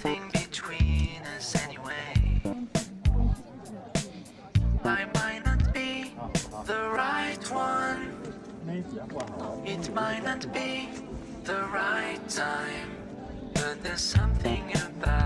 nothing between us anyway. I might not be the right one. It might not be the right time, but there's something about